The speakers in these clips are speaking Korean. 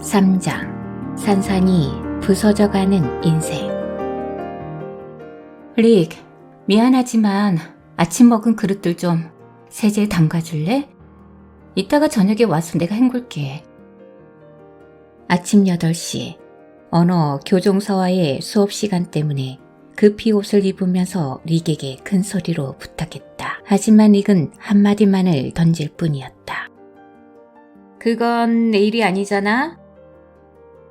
3장 산산이 부서져가는 인생. 릭, 미안하지만 아침 먹은 그릇들 좀 세제에 담가줄래? 이따가 저녁에 와서 내가 헹굴게. 아침 8시, 언어 교정서와의 수업 시간 때문에 급히 옷을 입으면서 릭에게 큰 소리로 부탁했다. 하지만 릭은 한마디만을 던질 뿐이었다. 그건 내 일이 아니잖아?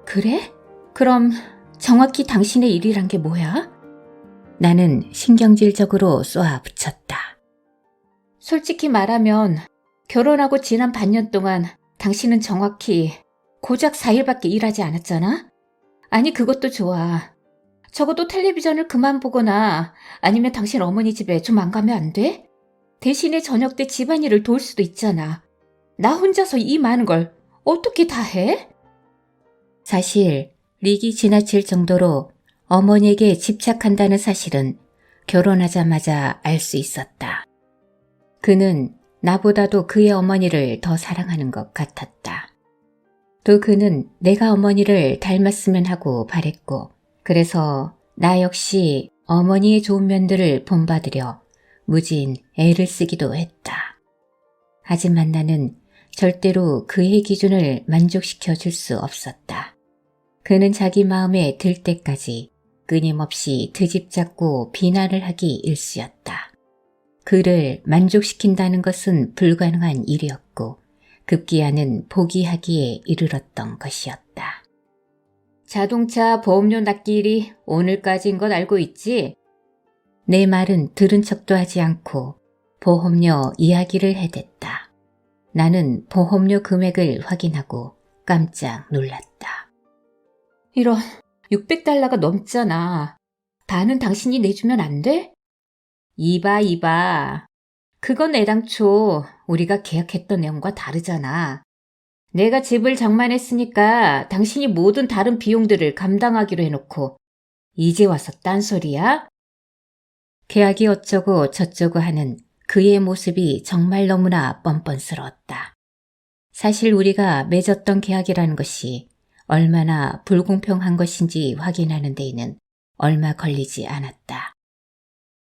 그래? 그럼 정확히 당신의 일이란 게 뭐야? 나는 신경질적으로 쏘아붙였다. 솔직히 말하면 결혼하고 지난 반년 동안 당신은 정확히 고작 4일밖에 일하지 않았잖아? 아니 그것도 좋아. 적어도 텔레비전을 그만 보거나 아니면 당신 어머니 집에 좀 안 가면 안 돼? 대신에 저녁 때 집안일을 도울 수도 있잖아. 나 혼자서 이 많은 걸 어떻게 다 해? 사실 릭이 지나칠 정도로 어머니에게 집착한다는 사실은 결혼하자마자 알 수 있었다. 그는 나보다도 그의 어머니를 더 사랑하는 것 같았다. 또 그는 내가 어머니를 닮았으면 하고 바랬고, 그래서 나 역시 어머니의 좋은 면들을 본받으려 무진 애를 쓰기도 했다. 하지만 나는 절대로 그의 기준을 만족시켜 줄 수 없었다. 그는 자기 마음에 들 때까지 끊임없이 트집잡고 비난을 하기 일쑤였다. 그를 만족시킨다는 것은 불가능한 일이었고 급기야는 포기하기에 이르렀던 것이었다. 자동차 보험료 납기일이 오늘까지인 것 알고 있지? 내 말은 들은 척도 하지 않고 보험료 이야기를 해댔다. 나는 보험료 금액을 확인하고 깜짝 놀랐다. 이런, $600가 넘잖아. 반은 당신이 내주면 안 돼? 이봐. 그건 애당초 우리가 계약했던 내용과 다르잖아. 내가 집을 장만했으니까 당신이 모든 다른 비용들을 감당하기로 해놓고 이제 와서 딴소리야? 계약이 어쩌고 저쩌고 하는 그의 모습이 정말 너무나 뻔뻔스러웠다. 사실 우리가 맺었던 계약이라는 것이 얼마나 불공평한 것인지 확인하는 데에는 얼마 걸리지 않았다.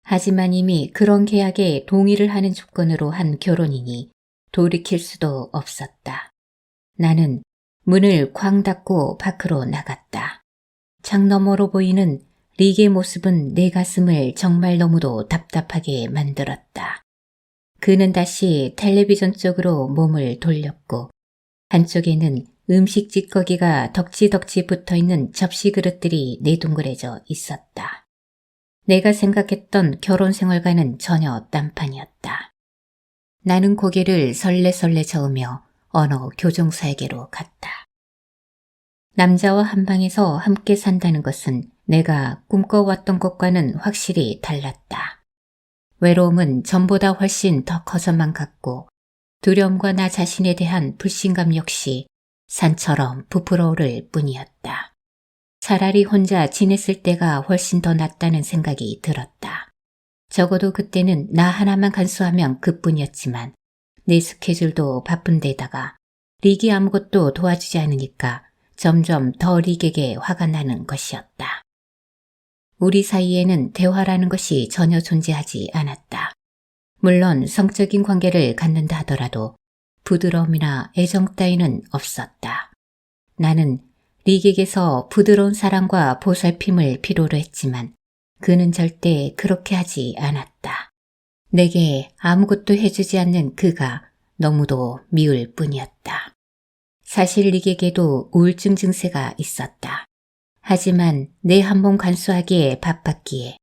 하지만 이미 그런 계약에 동의를 하는 조건으로 한 결혼이니 돌이킬 수도 없었다. 나는 문을 쾅 닫고 밖으로 나갔다. 창 너머로 보이는 릭의 모습은 내 가슴을 정말 너무도 답답하게 만들었다. 그는 다시 텔레비전 쪽으로 몸을 돌렸고 한쪽에는 음식 찌꺼기가 덕지덕지 붙어있는 접시 그릇들이 내동그래져 있었다. 내가 생각했던 결혼 생활과는 전혀 딴판이었다. 나는 고개를 설레설레 저으며 언어 교정사에게로 갔다. 남자와 한 방에서 함께 산다는 것은 내가 꿈꿔왔던 것과는 확실히 달랐다. 외로움은 전보다 훨씬 더 커져만 갔고 두려움과 나 자신에 대한 불신감 역시 산처럼 부풀어 오를 뿐이었다. 차라리 혼자 지냈을 때가 훨씬 더 낫다는 생각이 들었다. 적어도 그때는 나 하나만 간수하면 그뿐이었지만 내 스케줄도 바쁜 데다가 릭이 아무것도 도와주지 않으니까 점점 더 릭에게 화가 나는 것이었다. 우리 사이에는 대화라는 것이 전혀 존재하지 않았다. 물론 성적인 관계를 갖는다 하더라도 부드러움이나 애정 따위는 없었다. 나는 릭에게서 부드러운 사랑과 보살핌을 필요로 했지만 그는 절대 그렇게 하지 않았다. 내게 아무것도 해주지 않는 그가 너무도 미울 뿐이었다. 사실 릭에게도 우울증 증세가 있었다. 하지만 내 한 몸 간수하기에 바빴기에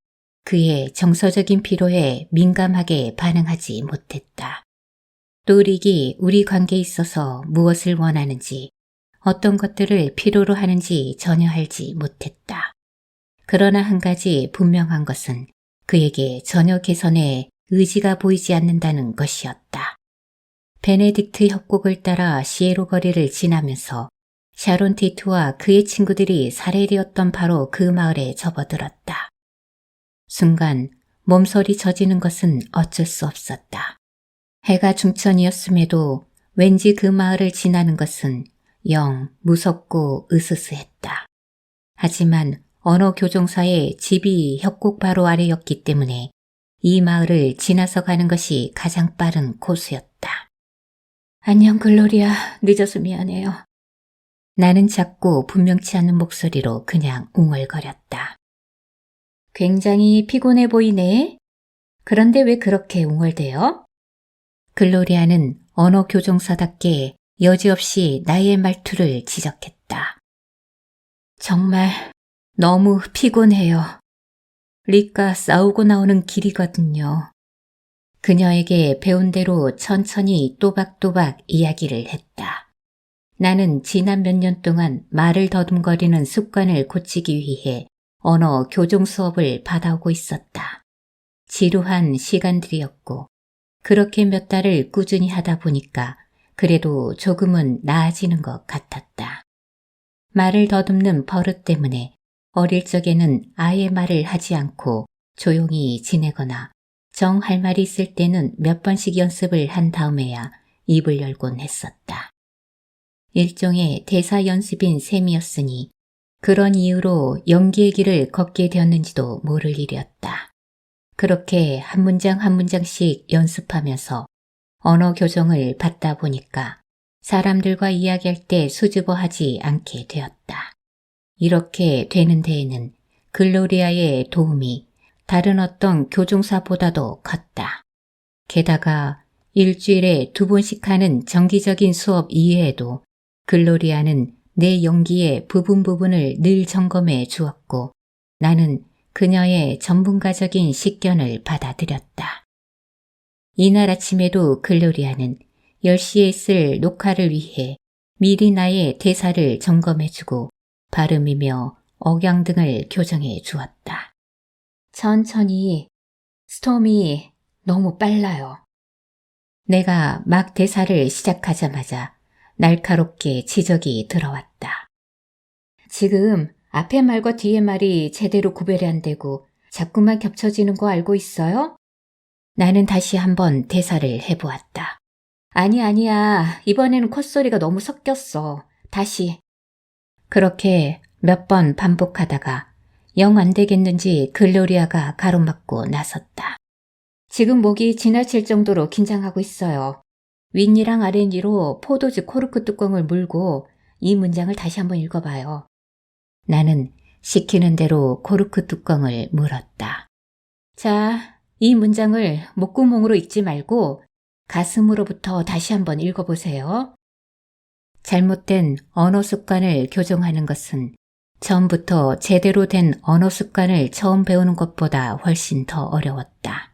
그의 정서적인 피로에 민감하게 반응하지 못했다. 또 릭이 우리 관계에 있어서 무엇을 원하는지 어떤 것들을 필요로 하는지 전혀 알지 못했다. 그러나 한 가지 분명한 것은 그에게 전혀 개선에 의지가 보이지 않는다는 것이었다. 베네딕트 협곡을 따라 시에로 거리를 지나면서 샤론 테이트와 그의 친구들이 살해되었던 바로 그 마을에 접어들었다. 순간 몸서리 젖이는 것은 어쩔 수 없었다. 해가 중천이었음에도 왠지 그 마을을 지나는 것은 영 무섭고 으스스했다. 하지만 언어 교정사의 집이 협곡 바로 아래였기 때문에 이 마을을 지나서 가는 것이 가장 빠른 코스였다. 안녕 글로리아, 늦어서 미안해요. 나는 작고 분명치 않은 목소리로 그냥 웅얼거렸다. 굉장히 피곤해 보이네. 그런데 왜 그렇게 웅얼대요? 글로리아는 언어 교정사답게 여지없이 나의 말투를 지적했다. 정말 너무 피곤해요. 릭과 싸우고 나오는 길이거든요. 그녀에게 배운 대로 천천히 또박또박 이야기를 했다. 나는 지난 몇 년 동안 말을 더듬거리는 습관을 고치기 위해 언어 교정 수업을 받아오고 있었다. 지루한 시간들이었고 그렇게 몇 달을 꾸준히 하다 보니까 그래도 조금은 나아지는 것 같았다. 말을 더듬는 버릇 때문에 어릴 적에는 아예 말을 하지 않고 조용히 지내거나 정 할 말이 있을 때는 몇 번씩 연습을 한 다음에야 입을 열곤 했었다. 일종의 대사 연습인 셈이었으니 그런 이유로 연기의 길을 걷게 되었는지도 모를 일이었다. 그렇게 한 문장 한 문장씩 연습하면서 언어 교정을 받다 보니까 사람들과 이야기할 때 수줍어하지 않게 되었다. 이렇게 되는 데에는 글로리아의 도움이 다른 어떤 교정사보다도 컸다. 게다가 일주일에 2번씩 하는 정기적인 수업 이외에도 글로리아는 내 연기의 부분을 늘 점검해 주었고 나는 그녀의 전문가적인 식견을 받아들였다. 이날 아침에도 글로리아는 10시에 있을 녹화를 위해 미리 나의 대사를 점검해주고 발음이며 억양 등을 교정해 주었다. 천천히, 스톰이 너무 빨라요. 내가 막 대사를 시작하자마자 날카롭게 지적이 들어왔다. 지금 앞에 말과 뒤에 말이 제대로 구별이 안 되고 자꾸만 겹쳐지는 거 알고 있어요? 나는 다시 한번 대사를 해보았다. 아니야. 이번에는 콧소리가 너무 섞였어. 다시. 그렇게 몇 번 반복하다가 영 안 되겠는지 글로리아가 가로막고 나섰다. 지금 목이 지나칠 정도로 긴장하고 있어요. 윗니랑 아랫니로 포도주 코르크 뚜껑을 물고 이 문장을 다시 한번 읽어봐요. 나는 시키는 대로 코르크 뚜껑을 물었다. 자, 이 문장을 목구멍으로 읽지 말고 가슴으로부터 다시 한번 읽어보세요. 잘못된 언어 습관을 교정하는 것은 처음부터 제대로 된 언어 습관을 처음 배우는 것보다 훨씬 더 어려웠다.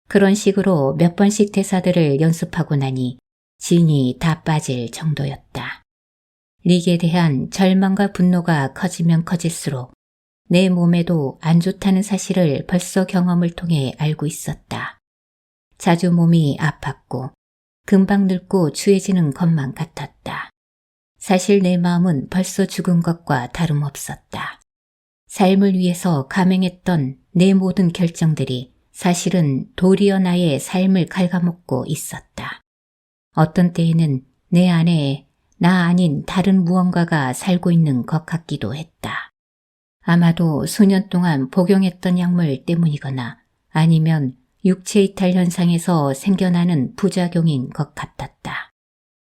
그런 식으로 몇 번씩 대사들을 연습하고 나니 진이 다 빠질 정도였다. 릭에 대한 절망과 분노가 커지면 커질수록 내 몸에도 안 좋다는 사실을 벌써 경험을 통해 알고 있었다. 자주 몸이 아팠고 금방 늙고 추해지는 것만 같았다. 사실 내 마음은 벌써 죽은 것과 다름없었다. 삶을 위해서 감행했던 내 모든 결정들이 사실은 도리어 나의 삶을 갉아먹고 있었다. 어떤 때에는 내 안에 나 아닌 다른 무언가가 살고 있는 것 같기도 했다. 아마도 수년 동안 복용했던 약물 때문이거나 아니면 육체 이탈 현상에서 생겨나는 부작용인 것 같았다.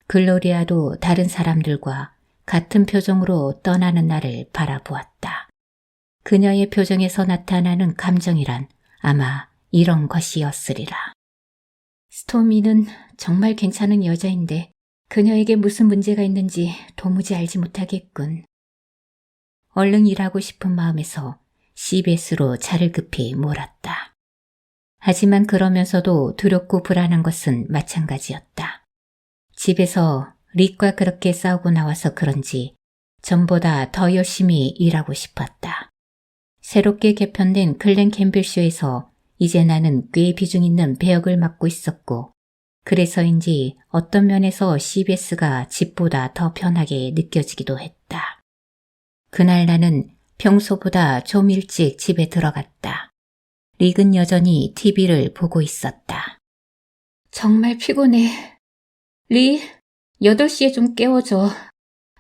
글로리아도 다른 사람들과 같은 표정으로 떠나는 나를 바라보았다. 그녀의 표정에서 나타나는 감정이란 아마 이런 것이었으리라. 스토미는 정말 괜찮은 여자인데 그녀에게 무슨 문제가 있는지 도무지 알지 못하겠군. 얼른 일하고 싶은 마음에서 CBS로 차를 급히 몰았다. 하지만 그러면서도 두렵고 불안한 것은 마찬가지였다. 집에서 릭과 그렇게 싸우고 나와서 그런지 전보다 더 열심히 일하고 싶었다. 새롭게 개편된 글렌 캠빌 쇼에서 이제 나는 꽤 비중 있는 배역을 맡고 있었고 그래서인지 어떤 면에서 CBS가 집보다 더 편하게 느껴지기도 했다. 그날 나는 평소보다 좀 일찍 집에 들어갔다. 릭은 여전히 TV를 보고 있었다. 정말 피곤해. 릭, 8시에 좀 깨워줘.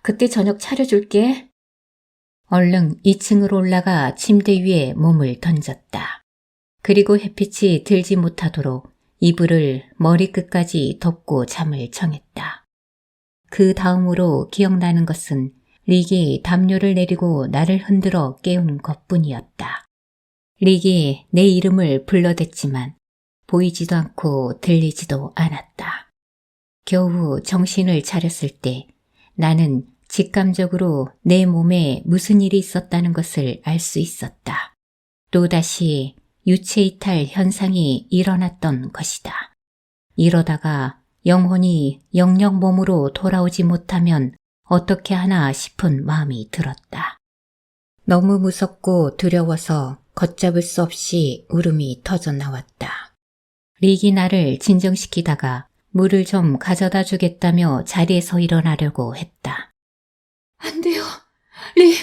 그때 저녁 차려줄게. 얼른 2층으로 올라가 침대 위에 몸을 던졌다. 그리고 햇빛이 들지 못하도록 이불을 머리끝까지 덮고 잠을 청했다. 그 다음으로 기억나는 것은 릭이 담요를 내리고 나를 흔들어 깨운 것뿐이었다. 릭이 내 이름을 불러댔지만 보이지도 않고 들리지도 않았다. 겨우 정신을 차렸을 때 나는 직감적으로 내 몸에 무슨 일이 있었다는 것을 알 수 있었다. 또다시 유체이탈 현상이 일어났던 것이다. 이러다가 영혼이 영영 몸으로 돌아오지 못하면 어떻게 하나 싶은 마음이 들었다. 너무 무섭고 두려워서 걷잡을 수 없이 울음이 터져 나왔다. 릭이 나를 진정시키다가 물을 좀 가져다 주겠다며 자리에서 일어나려고 했다. 안 돼요. 릭,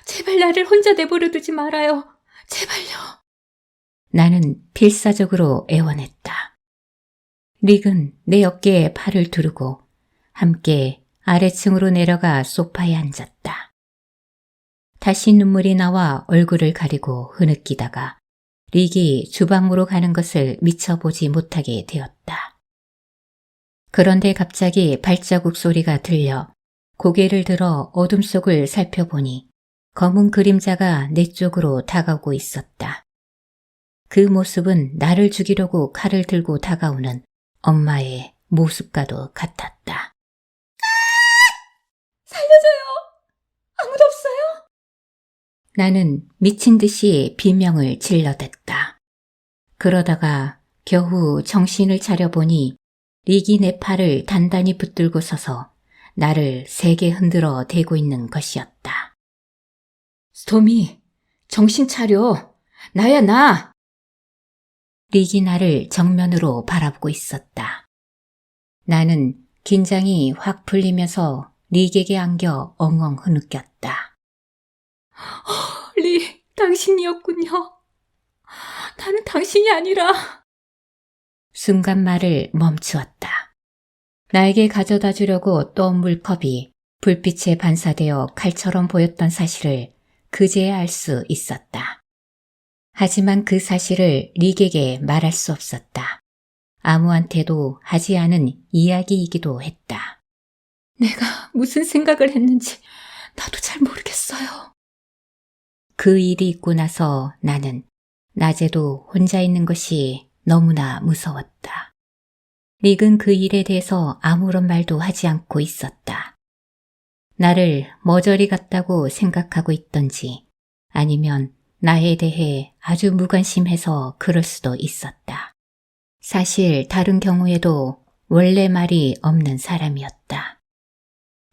제발 나를 혼자 내버려 두지 말아요. 제발요. 나는 필사적으로 애원했다. 릭은 내 어깨에 팔을 두르고 함께 아래층으로 내려가 소파에 앉았다. 다시 눈물이 나와 얼굴을 가리고 흐느끼다가 릭이 주방으로 가는 것을 미쳐보지 못하게 되었다. 그런데 갑자기 발자국 소리가 들려 고개를 들어 어둠 속을 살펴보니 검은 그림자가 내 쪽으로 다가오고 있었다. 그 모습은 나를 죽이려고 칼을 들고 다가오는 엄마의 모습과도 같았다. 살려줘요! 아무도 없어요? 나는 미친 듯이 비명을 질러댔다. 그러다가 겨우 정신을 차려보니 릭이 내 팔을 단단히 붙들고 서서 나를 세게 흔들어 대고 있는 것이었다. 스톰이, 정신 차려. 나야, 나. 릭이 나를 정면으로 바라보고 있었다. 나는 긴장이 확 풀리면서 릭에게 안겨 엉엉 흐느꼈다. 릭, 당신이었군요. 나는 당신이 아니라. 순간 말을 멈추었다. 나에게 가져다 주려고 떠온 물컵이 불빛에 반사되어 칼처럼 보였던 사실을 그제야 알 수 있었다. 하지만 그 사실을 릭에게 말할 수 없었다. 아무한테도 하지 않은 이야기이기도 했다. 내가 무슨 생각을 했는지 나도 잘 모르겠어요. 그 일이 있고 나서 나는 낮에도 혼자 있는 것이 너무나 무서웠다. 릭은 그 일에 대해서 아무런 말도 하지 않고 있었다. 나를 머저리 같다고 생각하고 있던지 아니면 나에 대해 아주 무관심해서 그럴 수도 있었다. 사실 다른 경우에도 원래 말이 없는 사람이었다.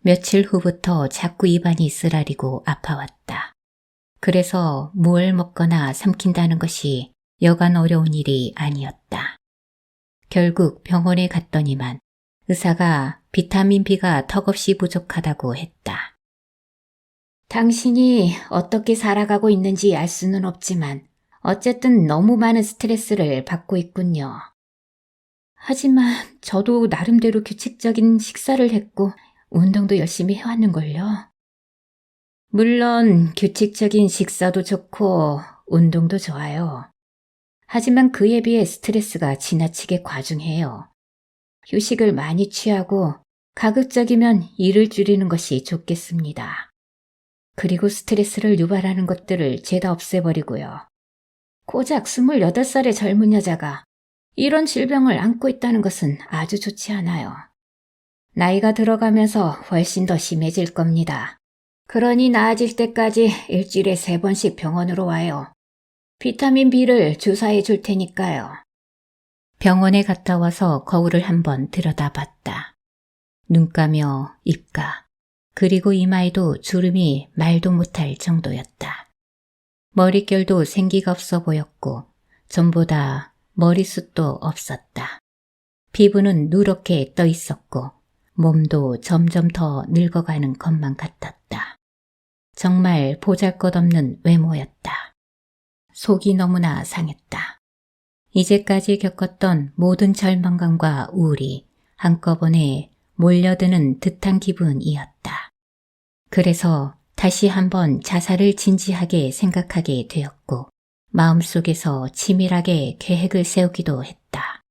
며칠 후부터 자꾸 입안이 쓰라리고 아파왔다. 그래서 뭘 먹거나 삼킨다는 것이 여간 어려운 일이 아니었다. 결국 병원에 갔더니만 의사가 비타민 B가 턱없이 부족하다고 했다. 당신이 어떻게 살아가고 있는지 알 수는 없지만 어쨌든 너무 많은 스트레스를 받고 있군요. 하지만 저도 나름대로 규칙적인 식사를 했고 운동도 열심히 해왔는걸요. 물론 규칙적인 식사도 좋고 운동도 좋아요. 하지만 그에 비해 스트레스가 지나치게 과중해요. 휴식을 많이 취하고 가급적이면 일을 줄이는 것이 좋겠습니다. 그리고 스트레스를 유발하는 것들을 죄다 없애버리고요. 고작 28살의 젊은 여자가 이런 질병을 안고 있다는 것은 아주 좋지 않아요. 나이가 들어가면서 훨씬 더 심해질 겁니다. 그러니 나아질 때까지 일주일에 3번씩 병원으로 와요. 비타민 B를 주사해 줄 테니까요. 병원에 갔다 와서 거울을 한번 들여다봤다. 눈가며 입가, 그리고 이마에도 주름이 말도 못할 정도였다. 머릿결도 생기가 없어 보였고 전보다 머리숱도 없었다. 피부는 누렇게 떠 있었고 몸도 점점 더 늙어가는 것만 같았다. 정말 보잘것없는 외모였다. 속이 너무나 상했다. 이제까지 겪었던 모든 절망감과 우울이 한꺼번에 몰려드는 듯한 기분이었다. 그래서 다시 한번 자살을 진지하게 생각하게 되었고 마음속에서 치밀하게 계획을 세우기도 했다.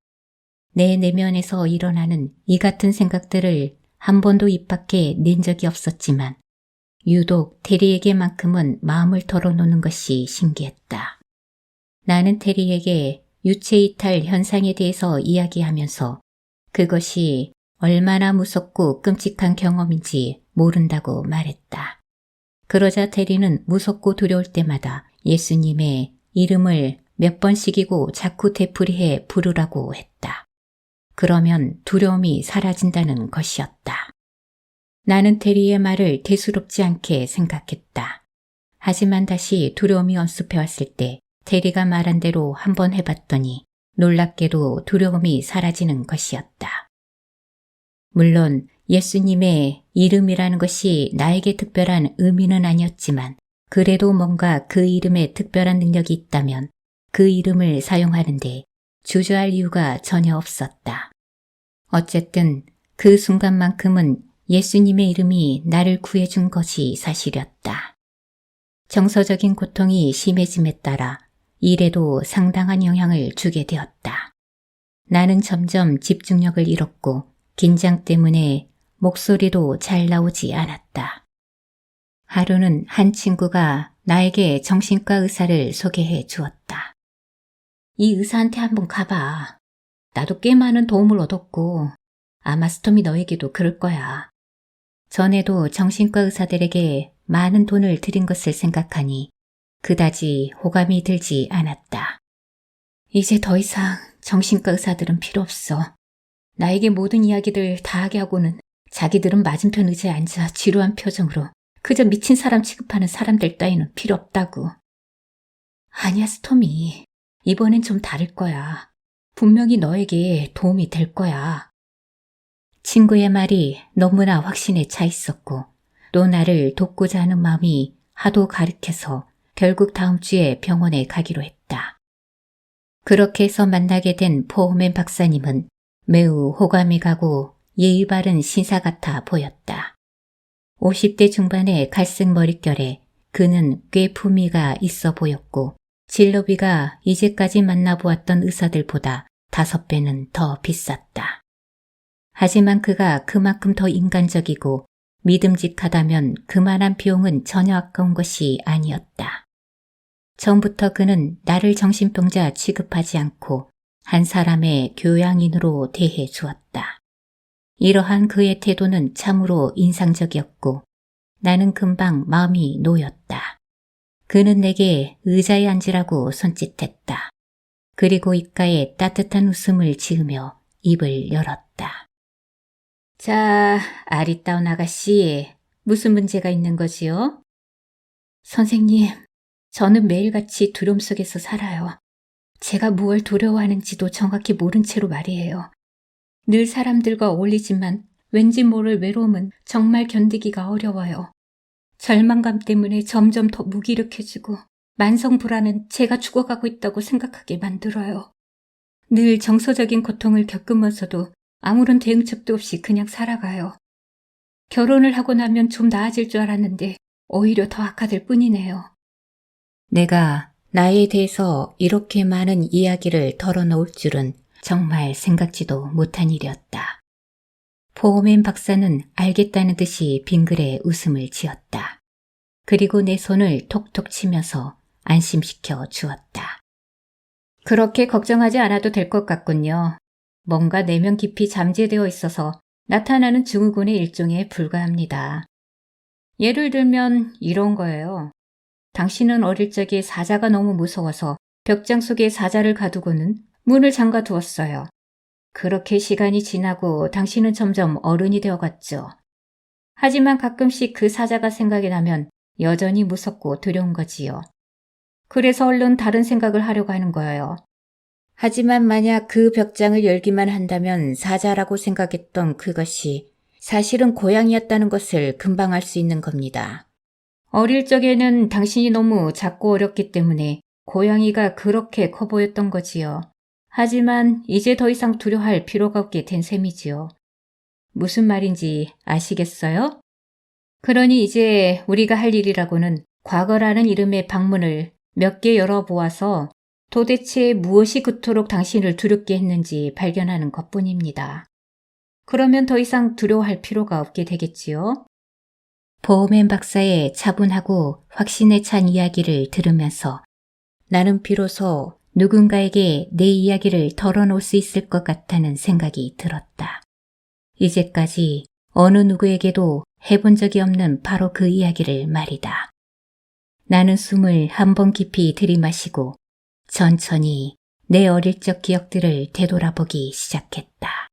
내 내면에서 일어나는 이 같은 생각들을 한 번도 입 밖에 낸 적이 없었지만 유독 테리에게만큼은 마음을 털어놓는 것이 신기했다. 나는 테리에게 유체이탈 현상에 대해서 이야기하면서 그것이 얼마나 무섭고 끔찍한 경험인지 모른다고 말했다. 그러자 테리는 무섭고 두려울 때마다 예수님의 이름을 몇 번씩이고 자꾸 되풀이해 부르라고 했다. 그러면 두려움이 사라진다는 것이었다. 나는 테리의 말을 대수롭지 않게 생각했다. 하지만 다시 두려움이 엄습해왔을 때 테리가 말한 대로 한번 해봤더니 놀랍게도 두려움이 사라지는 것이었다. 물론 예수님의 이름이라는 것이 나에게 특별한 의미는 아니었지만 그래도 뭔가 그 이름에 특별한 능력이 있다면 그 이름을 사용하는데 주저할 이유가 전혀 없었다. 어쨌든 그 순간만큼은 예수님의 이름이 나를 구해준 것이 사실이었다. 정서적인 고통이 심해짐에 따라 일에도 상당한 영향을 주게 되었다. 나는 점점 집중력을 잃었고 긴장 때문에 목소리도 잘 나오지 않았다. 하루는 한 친구가 나에게 정신과 의사를 소개해 주었다. 이 의사한테 한번 가봐. 나도 꽤 많은 도움을 얻었고 아마 스톰이 너에게도 그럴 거야. 전에도 정신과 의사들에게 많은 돈을 들인 것을 생각하니 그다지 호감이 들지 않았다. 이제 더 이상 정신과 의사들은 필요 없어. 나에게 모든 이야기들 다 하게 하고는 자기들은 맞은편 의자에 앉아 지루한 표정으로 그저 미친 사람 취급하는 사람들 따위는 필요 없다고. 아니야, 스톰이. 이번엔 좀 다를 거야. 분명히 너에게 도움이 될 거야. 친구의 말이 너무나 확신에 차 있었고 또 나를 돕고자 하는 마음이 하도 가득해서 결국 다음 주에 병원에 가기로 했다. 그렇게 해서 만나게 된 포호맨 박사님은 매우 호감이 가고 예의 바른 신사 같아 보였다. 50대 중반의 갈색 머릿결에 그는 꽤 품위가 있어 보였고 진료비가 이제까지 만나보았던 의사들보다 5배는 더 비쌌다. 하지만 그가 그만큼 더 인간적이고 믿음직하다면 그만한 비용은 전혀 아까운 것이 아니었다. 처음부터 그는 나를 정신병자 취급하지 않고 한 사람의 교양인으로 대해 주었다. 이러한 그의 태도는 참으로 인상적이었고 나는 금방 마음이 놓였다. 그는 내게 의자에 앉으라고 손짓했다. 그리고 입가에 따뜻한 웃음을 지으며 입을 열었다. 자, 아리따운 아가씨, 무슨 문제가 있는 거지요? 선생님, 저는 매일같이 두려움 속에서 살아요. 제가 무엇을 두려워하는지도 정확히 모른 채로 말이에요. 늘 사람들과 어울리지만 왠지 모를 외로움은 정말 견디기가 어려워요. 절망감 때문에 점점 더 무기력해지고 만성 불안은 제가 죽어가고 있다고 생각하게 만들어요. 늘 정서적인 고통을 겪으면서도 아무런 대응책도 없이 그냥 살아가요. 결혼을 하고 나면 좀 나아질 줄 알았는데 오히려 더 악화될 뿐이네요. 내가 나에 대해서 이렇게 많은 이야기를 털어놓을 줄은 정말 생각지도 못한 일이었다. 포맨 박사는 알겠다는 듯이 빙그레 웃음을 지었다. 그리고 내 손을 톡톡 치면서 안심시켜 주었다. 그렇게 걱정하지 않아도 될 것 같군요. 뭔가 내면 깊이 잠재되어 있어서 나타나는 증후군의 일종에 불과합니다. 예를 들면 이런 거예요. 당신은 어릴 적에 사자가 너무 무서워서 벽장 속에 사자를 가두고는 문을 잠가 두었어요. 그렇게 시간이 지나고 당신은 점점 어른이 되어갔죠. 하지만 가끔씩 그 사자가 생각이 나면 여전히 무섭고 두려운 거지요. 그래서 얼른 다른 생각을 하려고 하는 거예요. 하지만 만약 그 벽장을 열기만 한다면 사자라고 생각했던 그것이 사실은 고양이였다는 것을 금방 알 수 있는 겁니다. 어릴 적에는 당신이 너무 작고 어렸기 때문에 고양이가 그렇게 커 보였던 거지요. 하지만 이제 더 이상 두려워할 필요가 없게 된 셈이지요. 무슨 말인지 아시겠어요? 그러니 이제 우리가 할 일이라고는 과거라는 이름의 방문을 몇 개 열어보아서 도대체 무엇이 그토록 당신을 두렵게 했는지 발견하는 것뿐입니다. 그러면 더 이상 두려워할 필요가 없게 되겠지요? 보호맨 박사의 차분하고 확신에 찬 이야기를 들으면서 나는 비로소 누군가에게 내 이야기를 털어놓을 수 있을 것 같다는 생각이 들었다. 이제까지 어느 누구에게도 해본 적이 없는 바로 그 이야기를 말이다. 나는 숨을 한 번 깊이 들이마시고 천천히 내 어릴 적 기억들을 되돌아보기 시작했다.